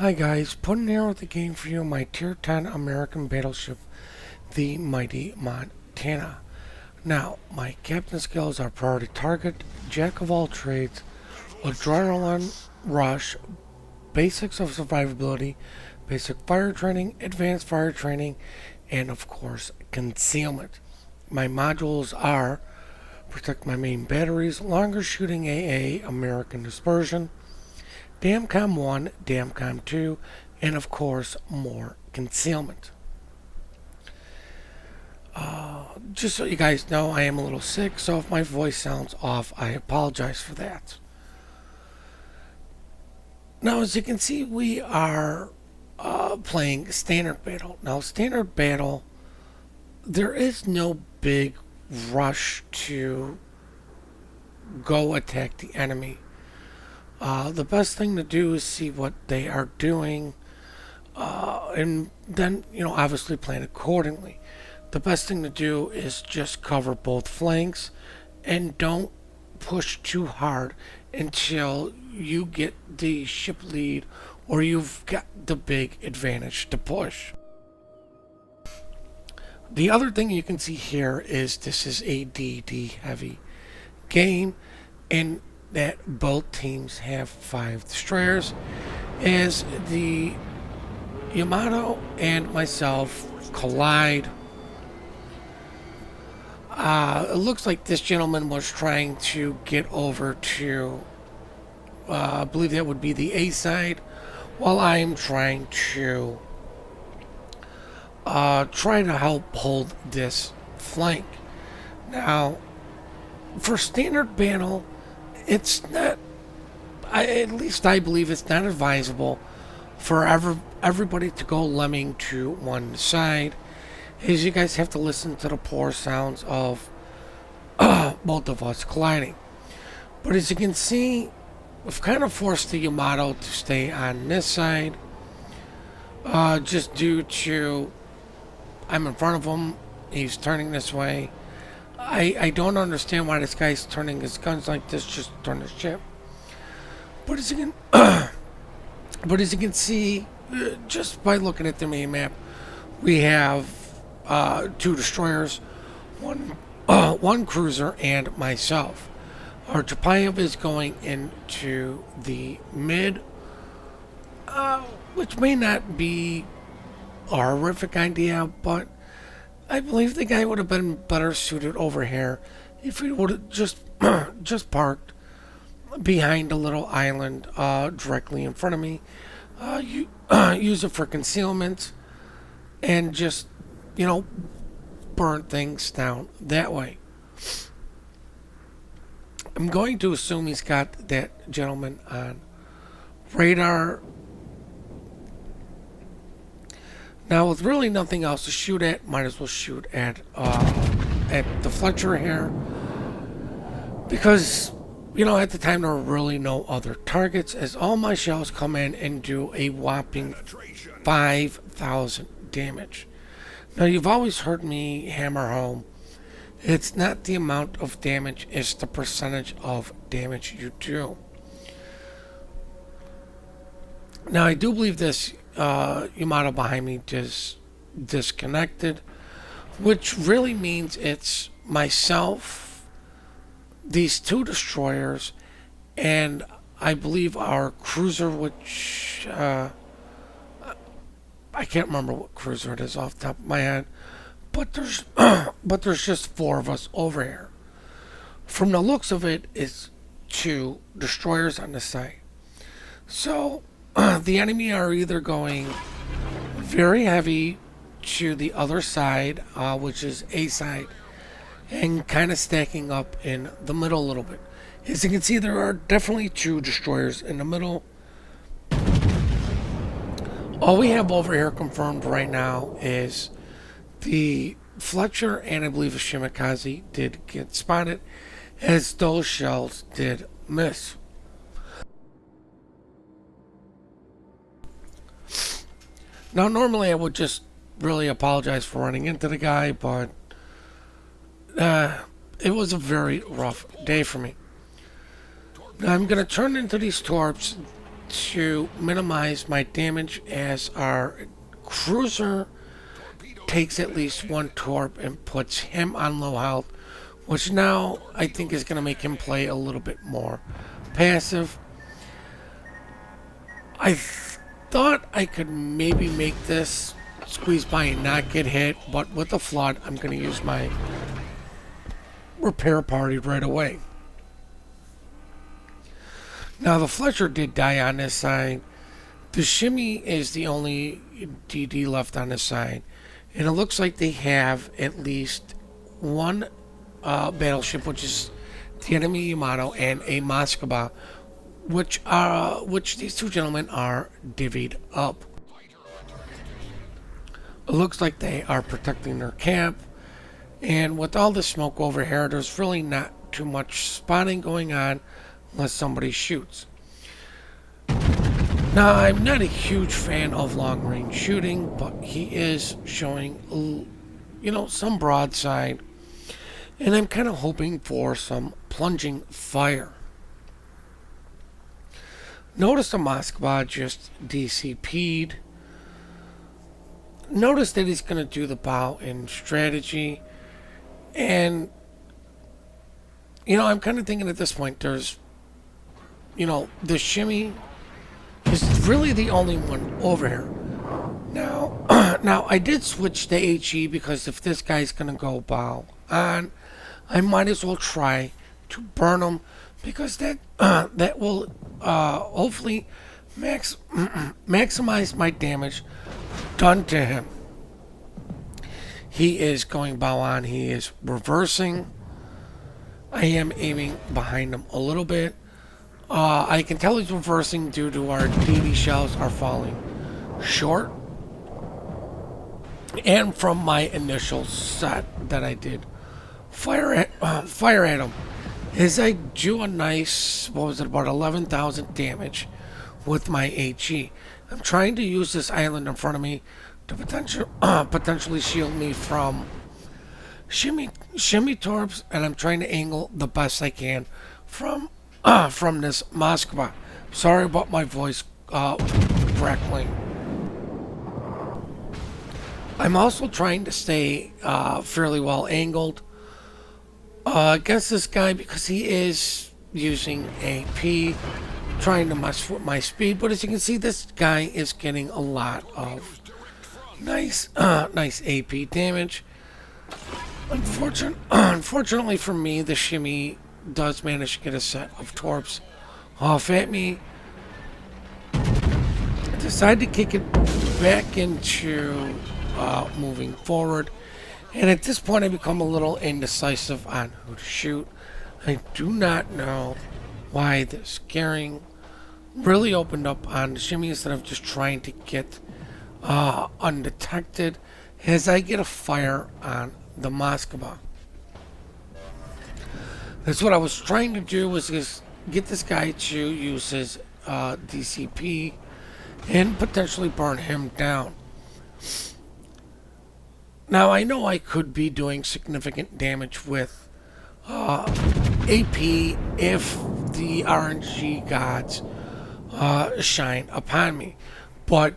Hi guys, Puddin here with the game for you, my Tier 10 American battleship, the Mighty Montana. Now, my captain skills are priority target, jack of all trades, adrenaline rush, basics of survivability, basic fire training, advanced fire training, and of course, concealment. My modules are protect my main batteries, longer shooting AA, American dispersion, Damcom 1, Damcom 2, and of course, more concealment. Just so you guys know, I am a little sick, so if my voice sounds off, I apologize for that. Now, as you can see, we are playing Standard Battle. Now, Standard Battle, there is no big rush to go attack the enemy. The best thing to do is see what they are doing, and then, obviously plan accordingly. The best thing to do is just cover both flanks and don't push too hard until you get the ship lead or you've got the big advantage to push. The other thing you can see here is this is a DD heavy game, and that both teams have 5 destroyers, as the Yamato and myself collide. It looks like this gentleman was trying to get over to, I believe that would be the A side, while I'm trying to try to help hold this flank. Now, for Standard Battle, it's not, at least I believe it's not advisable for everybody to go lemming to one side, as you guys have to listen to the poor sounds of both of us colliding. But as you can see, we've kind of forced the Yamato to stay on this side, just due to I'm in front of him, he's turning this way. I don't understand why this guy's turning his guns like this, just turn his ship. But as you can see, just by looking at the main map, we have 2 destroyers, one cruiser, and myself. Our Chapayev is going into the mid, which may not be a horrific idea, but I believe the guy would have been better suited over here if he would have just parked behind a little island directly in front of me. Use it for concealment and just, burn things down that way. I'm going to assume he's got that gentleman on radar. Now, with really nothing else to shoot at, might as well shoot at the Fletcher here, because at the time there were really no other targets, as all my shells come in and do a whopping 5,000 damage. Now, you've always heard me hammer home, it's not the amount of damage, it's the percentage of damage you do. Now, I do believe this Yamato behind me just disconnected, which really means it's myself, these 2 destroyers, and I believe our cruiser, which I can't remember what cruiser it is off the top of my head, but there's just 4 of us over here. From the looks of it, it's 2 destroyers on the side. So the enemy are either going very heavy to the other side, which is A side, and kind of stacking up in the middle a little bit. As you can see, there are definitely 2 destroyers in the middle. All we have over here confirmed right now is the Fletcher and I believe a Shimakaze did get spotted, as those shells did miss. Now, normally I would just really apologize for running into the guy, but it was a very rough day for me. Now, I'm going to turn into these torps to minimize my damage as our cruiser takes at least one torp and puts him on low health, which now I think is going to make him play a little bit more passive. I thought I could maybe make this squeeze by and not get hit, but with the flood, I'm going to use my repair party right away. Now, the Fletcher did die on this side. The Shimmy is the only DD left on this side. And it looks like they have at least one battleship, which is the enemy Yamato, and a Moskva, which these two gentlemen are divvied up. It looks like they are protecting their camp. And with all the smoke over here, there's really not too much spotting going on unless somebody shoots. Now, I'm not a huge fan of long-range shooting, but he is showing, some broadside. And I'm kind of hoping for some plunging fire. Notice the Moskva just DCP'd. Notice that he's going to do the bow in strategy. And, I'm kind of thinking at this point, there's, the Shimmy is really the only one over here. Now I did switch to HE because if this guy's going to go bow on, I might as well try to burn him because that will hopefully maximize my damage done to him. He is going bow on. He is reversing. I am aiming behind him a little bit. I can tell he's reversing due to our DD shells are falling short. And from my initial set that I did fire at him, as I do a nice, about 11,000 damage with my HE. I'm trying to use this island in front of me to potentially shield me from shimmy torps, and I'm trying to angle the best I can from this Moskva. Sorry about my voice crackling. I'm also trying to stay fairly well angled against this guy because he is using AP, trying to mess with my speed. But as you can see, this guy is getting a lot of nice AP damage. Unfortunately for me, the Shimmy does manage to get a set of torps off at me. I decide to kick it back into moving forward, and at this point I become a little indecisive on who to shoot. I do not know why this gearing really opened up on the Shimmy instead of just trying to get undetected as I get a fire on the Moskva. That's what I was trying to do, was just get this guy to use his DCP and potentially burn him down. Now, I know I could be doing significant damage with AP if the RNG gods shine upon me. But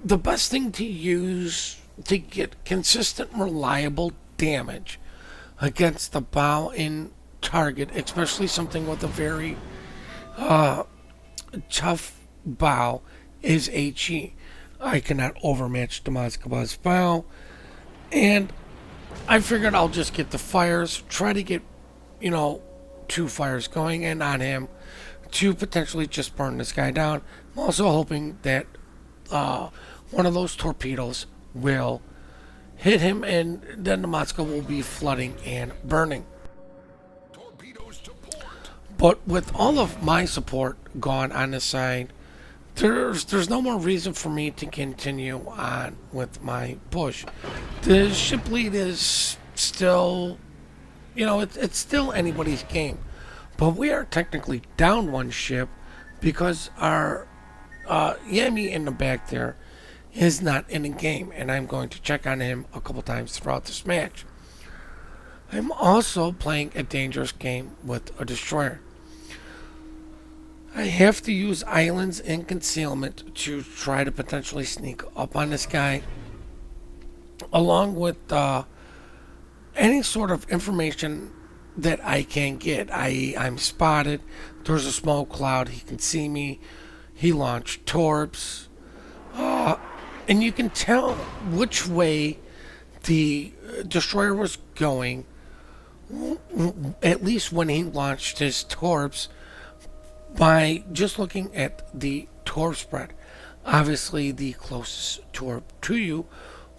the best thing to use to get consistent, reliable damage against the bow in target, especially something with a very tough bow, is HE. I cannot overmatch the Moskva's bow, and I figured I'll just get the fires, try to get, 2 fires going in on him to potentially just burn this guy down. I'm also hoping that one of those torpedoes will hit him, and then the Moskva will be flooding and burning. But with all of my support gone on this side, there's no more reason for me to continue on with my push. The ship lead is still, it's still anybody's game. But we are technically down one ship because our Yami in the back there is not in the game, and I'm going to check on him a couple times throughout this match. I'm also playing a dangerous game with a destroyer. I have to use islands and concealment to try to potentially sneak up on this guy, along with any sort of information that I can get. I'm spotted. There's a smoke cloud. He can see me. He launched torps. And you can tell which way the destroyer was going, at least when he launched his torps, by just looking at the torp spread. Obviously, the closest torp to you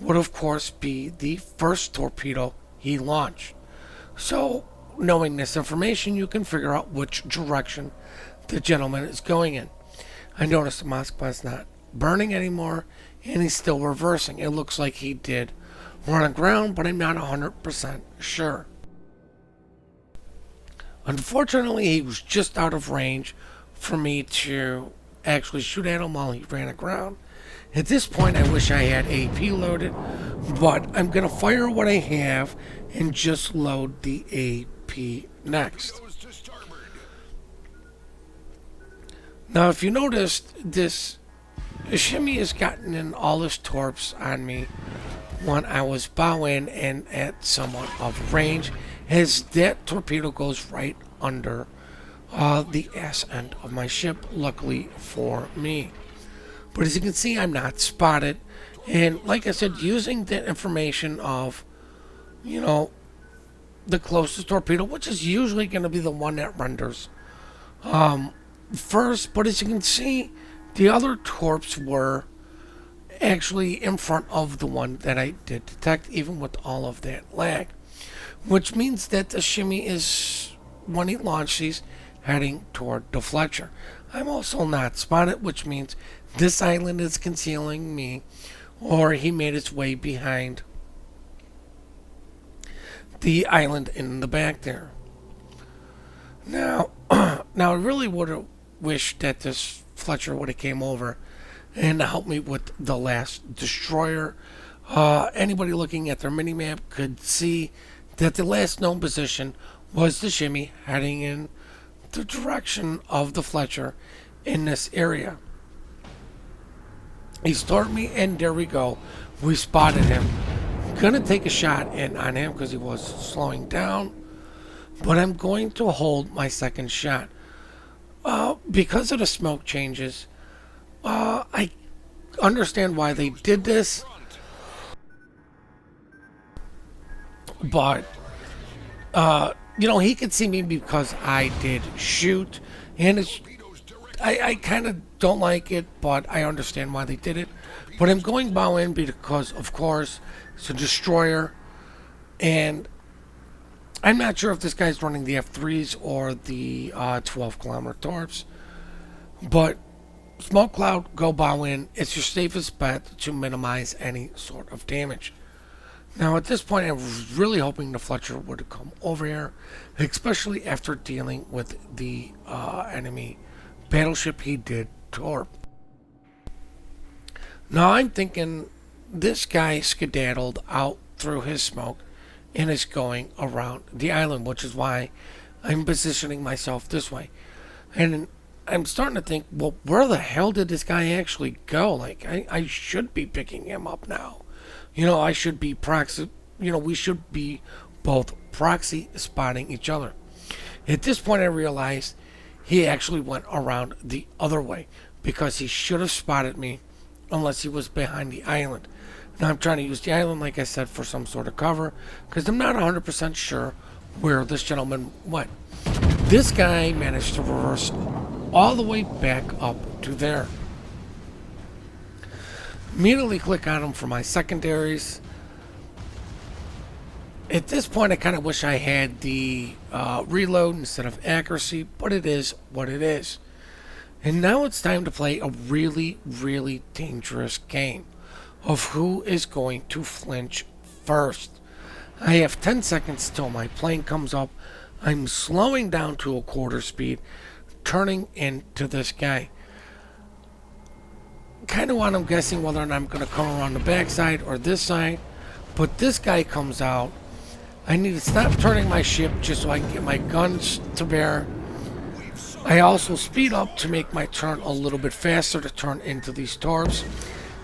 would, of course, be the first torpedo he launched. So, knowing this information, you can figure out which direction the gentleman is going in. I noticed the Moskva is not burning anymore, and he's still reversing. It looks like he did run aground, but I'm not 100% sure. Unfortunately, he was just out of range for me to actually shoot at him while he ran aground. At this point, I wish I had AP loaded, but I'm going to fire what I have and just load the AP next. Now, if you noticed, this shimmy has gotten in all his torps on me when I was bowing and at somewhat of range, as that torpedo goes right under the ass end of my ship, luckily for me. But as you can see, I'm not spotted. And like I said, using that information of, the closest torpedo, which is usually going to be the one that renders first. But as you can see, the other torps were actually in front of the one that I did detect, even with all of that lag. Which means that the shimmy is, when he launched these, heading toward the Fletcher. I'm also not spotted, which means this island is concealing me, or he made his way behind the island in the back there. Now, I really would have wished that this Fletcher would have came over and helped me with the last destroyer. Anybody looking at their minimap could see that the last known position was the shimmy heading in the direction of the Fletcher in this area. He started me, and there we go. We spotted him. Gonna take a shot in on him because he was slowing down, but I'm going to hold my second shot. Because of the smoke changes, I understand why they did this, but he could see me because I did shoot, and I kind of don't like it, but I understand why they did it. But I'm going bow in because, of course, it's a destroyer, and I'm not sure if this guy's running the F3s or the 12-kilometer torps, but smoke cloud, go bow in. It's your safest bet to minimize any sort of damage. Now, at this point, I was really hoping the Fletcher would come over here, especially after dealing with the enemy battleship he did torp. Now, I'm thinking this guy skedaddled out through his smoke and is going around the island, which is why I'm positioning myself this way. And I'm starting to think, well, where the hell did this guy actually go? Like, I should be picking him up now. I should be proxy, we should be both proxy spotting each other. At this point, I realized he actually went around the other way because he should have spotted me unless he was behind the island. Now, I'm trying to use the island, like I said, for some sort of cover because I'm not 100% sure where this gentleman went. This guy managed to reverse all the way back up to there. Immediately click on him for my secondaries. At this point, I kind of wish I had the reload instead of accuracy, but it is what it is. And now it's time to play a really, really dangerous game of who is going to flinch first. I have 10 seconds till my plane comes up. I'm slowing down to a quarter speed, turning into this guy. Kind of what I'm guessing whether or not I'm going to come around the backside or this side, but this guy comes out. I need to stop turning my ship just so I can get my guns to bear. I also speed up to make my turn a little bit faster to turn into these torps,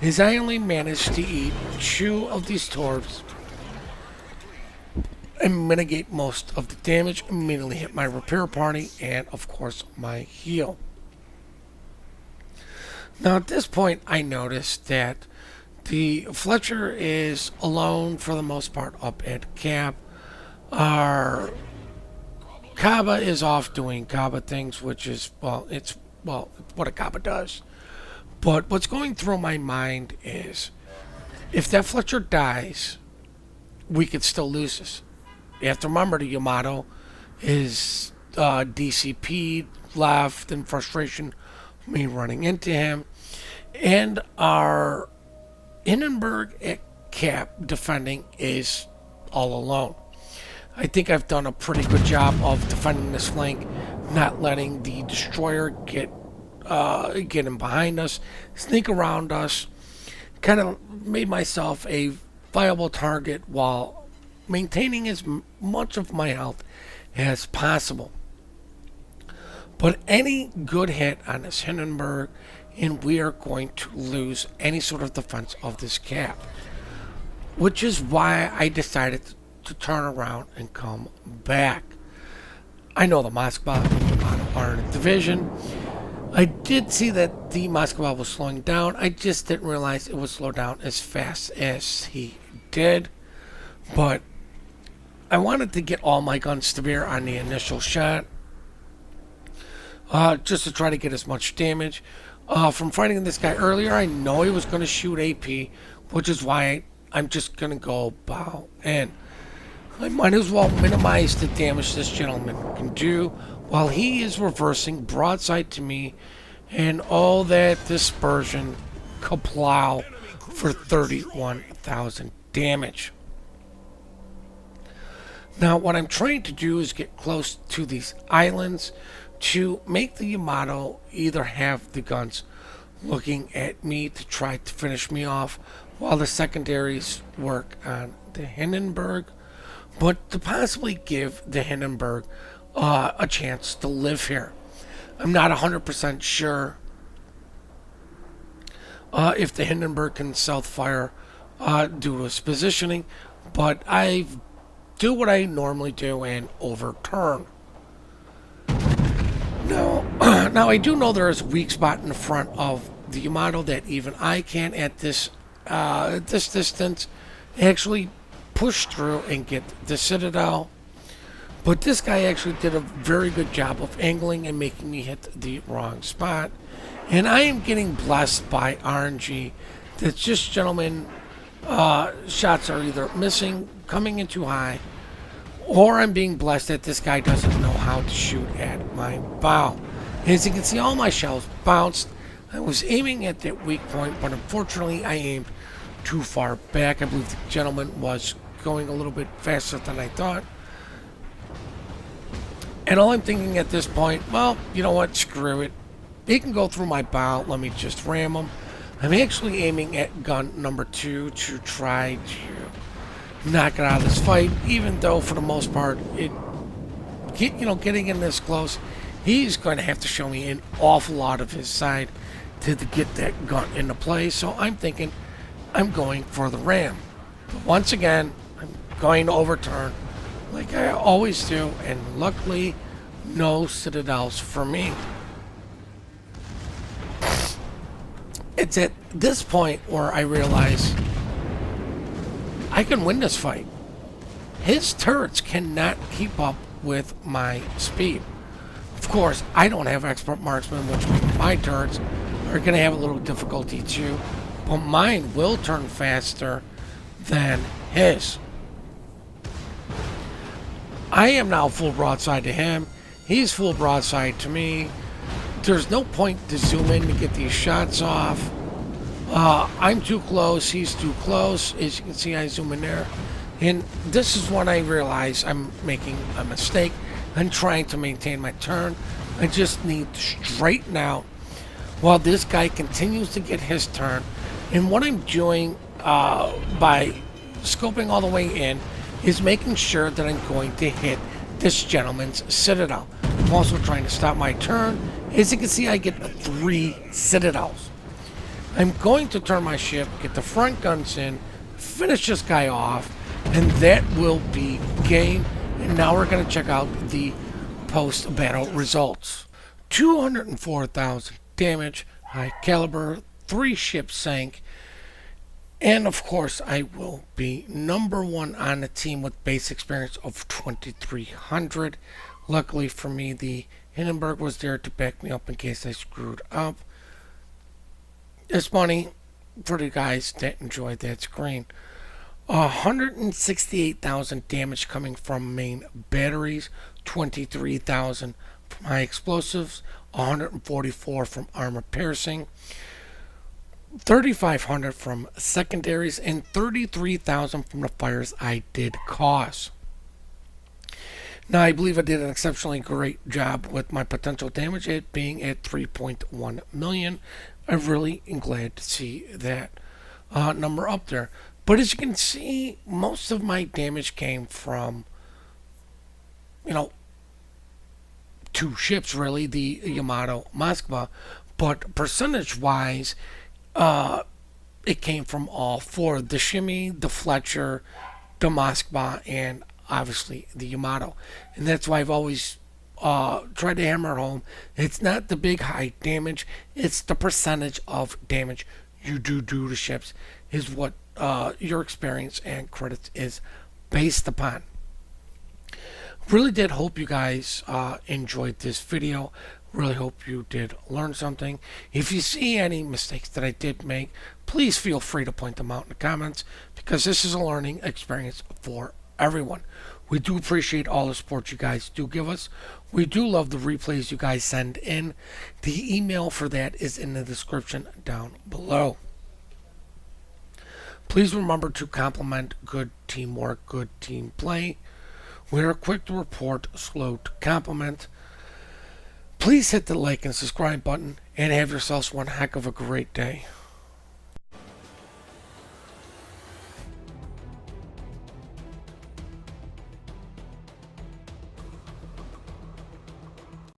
as I only managed to eat 2 of these torps and mitigate most of the damage, immediately hit my repair party and of course my heal. Now at this point I noticed that the Fletcher is alone for the most part up at Cap. Our Kaba is off doing Kaba things, which is, it's what a Kaba does. But what's going through my mind is, if that Fletcher dies, we could still lose this. You have to remember the Yamato is DCP'd, left in frustration, me running into him, and our Hindenburg at Cap defending is all alone. I think I've done a pretty good job of defending this flank, not letting the destroyer get in behind us, sneak around us. Kind of made myself a viable target while maintaining as much of my health as possible. But any good hit on this Hindenburg, and we are going to lose any sort of defense of this Cap. Which is why I decided to turn around and come back. I know the Moskva and Yamato are in a division. I did see that the Moskva was slowing down. I just didn't realize it would slow down as fast as he did. But I wanted to get all my guns to bear on the initial shot, just to try to get as much damage. From fighting this guy earlier, I know he was going to shoot AP, which is why I'm just going to go bow in. I might as well minimize the damage this gentleman can do while he is reversing broadside to me, and all that dispersion kaplow for 31,000 damage. Now what I'm trying to do is get close to these islands to make the Yamato either have the guns looking at me to try to finish me off while the secondaries work on the Hindenburg, but to possibly give the Hindenburg a chance to live here. I'm not 100% sure if the Hindenburg can self-fire due to its positioning, but I do what I normally do and overturn. Now I do know there is a weak spot in the front of the Yamato that even I can, at this distance, actually push through and get the Citadel. But this guy actually did a very good job of angling and making me hit the wrong spot. And I am getting blessed by RNG that this gentleman shots are either missing, coming in too high, or I'm being blessed that this guy doesn't know how to shoot at my bow. As you can see, all my shells bounced. I was aiming at that weak point, but unfortunately I aimed too far back. I believe the gentleman was going a little bit faster than I thought. And all I'm thinking at this point, well, you know what, screw it. He can go through my bow, let me just ram him. I'm actually aiming at gun number 2 to try to knock it out of this fight, even though for the most part, getting in this close, he's going to have to show me an awful lot of his side to get that gun into play. So I'm thinking I'm going for the ram. But once again, I'm going to overturn like I always do, and luckily no citadels for me. It's at this point where I realize I can win this fight. His turrets cannot keep up with my speed. Of course, I don't have expert marksman, which means my turrets are going to have a little difficulty too, but mine will turn faster than his. I am now full broadside to him. He's full broadside to me. There's no point to zoom in to get these shots off. I'm too close. He's too close. As you can see, I zoom in there. And this is when I realize I'm making a mistake. I'm trying to maintain my turn. I just need to straighten out while this guy continues to get his turn. And what I'm doing by scoping all the way in is making sure that I'm going to hit this gentleman's citadel. also trying to stop my turn. As you can see, I get 3 citadels. I'm going to turn my ship, get the front guns in, finish this guy off, and that will be game. And now we're going to check out the post-battle results. 204,000 damage, high caliber, 3 ships sank, and of course I will be number 1 on the team with base experience of 2,300. Luckily for me, the Hindenburg was there to back me up in case I screwed up. It's money for the guys that enjoyed that screen. 168,000 damage coming from main batteries, 23,000 from high explosives, 144 from armor piercing, 3,500 from secondaries, and 33,000 from the fires I did cause. Now, I believe I did an exceptionally great job with my potential damage, it being at 3.1 million. I really am glad to see that number up there. But as you can see, most of my damage came from, 2 ships, really, the Yamato, Moskva. But percentage-wise, it came from all 4. The Shimmy, the Fletcher, the Moskva, and obviously the Yamato. And that's why I've always tried to hammer home. It's not the big high damage, it's the percentage of damage you do to ships is what your experience and credits is based upon. Really did hope you guys enjoyed this video. Really hope you did learn something. If you see any mistakes that I did make, please feel free to point them out in the comments, because this is a learning experience for everyone. We do appreciate all the support you guys do give us. We do love the replays you guys send in. The email for that is in the description down below. Please remember to compliment good teamwork, good team play. We are quick to report, slow to compliment. Please hit the like and subscribe button, and have yourselves one heck of a great day.